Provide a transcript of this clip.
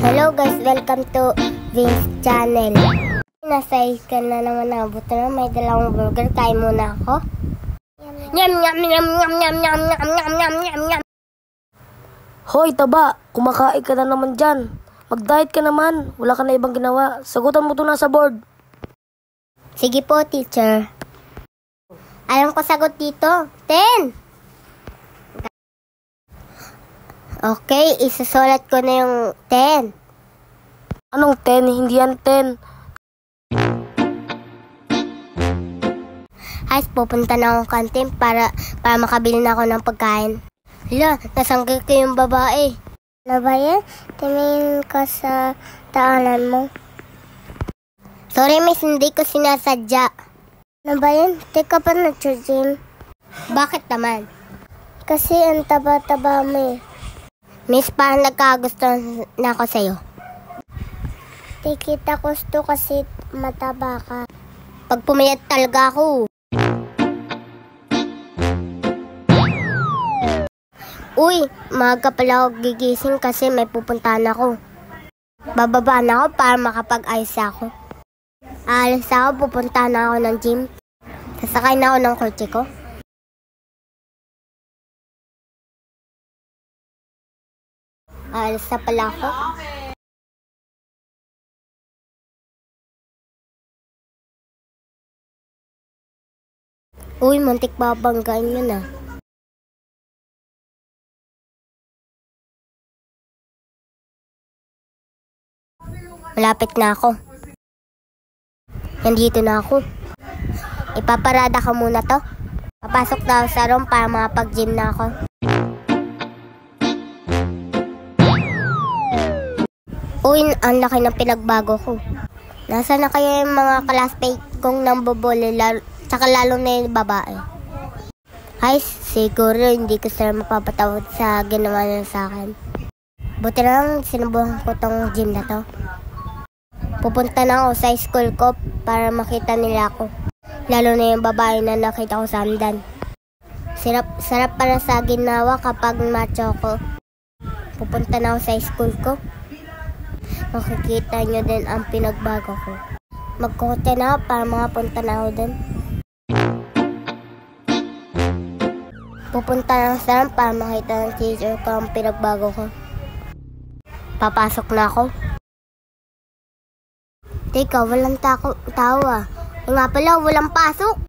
Hello guys, welcome to Vince Channel. Nasa ka na naman nabot na, may dalawang burger. Kain muna ako. Nyam nyam nyam nyam nyam nyam nyam nyam nyam nyam nyam. Hoy taba, kumakain ka na naman dyan. Mag-diet ka naman, wala ka na ibang ginawa. Sagutan mo to na sa board. Sige po teacher. Alam ko sagot dito. 10. Okay, isusulat ko na yung 10. Anong 10? Hindi yan 10. Guys, pupunta na akong kantin para makabili na ako ng pagkain. Hala, nasanggol ko yung babae. Ano ba yan? Tumingin ka sa daanan mo. Sorry miss, hindi ko sinasadya. Ano ba yan? Teka pa nag-gym. Bakit naman? Kasi ang taba-taba mo eh. Miss, parang nagkagusto na ako sa'yo. Di kita gusto kasi mataba ka. Pag pumayat talaga ako. Uy, maaga pala ako gigising kasi may pupuntahan ako. Bababa na ako para makapag-ayos ako. Aalis ako, pupuntahan na ako ng gym. Sasakay na ako ng kotse ko. Aalis na pala ako. Uy, muntik babanggain yun ah. Malapit na ako. Nandito na ako. Ipaparada ka muna to. Papasok na ako sa room para makapag-gym na ako. Uy, ang laki ng pinagbago ko. Nasaan na kayo yung mga classmate kong nambobole, tsaka lalo na yung babae? Ay, siguro hindi ko sila mapapatawad sa ginawa nila sa akin. Buti na lang sinubukan ko tong gym na to. Pupunta na ako sa school ko para makita nila ako. Lalo na yung babae na nakita ko sa hamdan. Sarap para sa ginawa kapag macho ko. Pupunta na ako sa school ko. Makikita nyo din ang pinagbago ko. Magkukutin na ako para makapunta na ako din. Pupunta na ako sa room para makita ng teacher ko ang pinagbago ko. Papasok na ako. Teka, walang tao ah. Nga pala, walang pasok.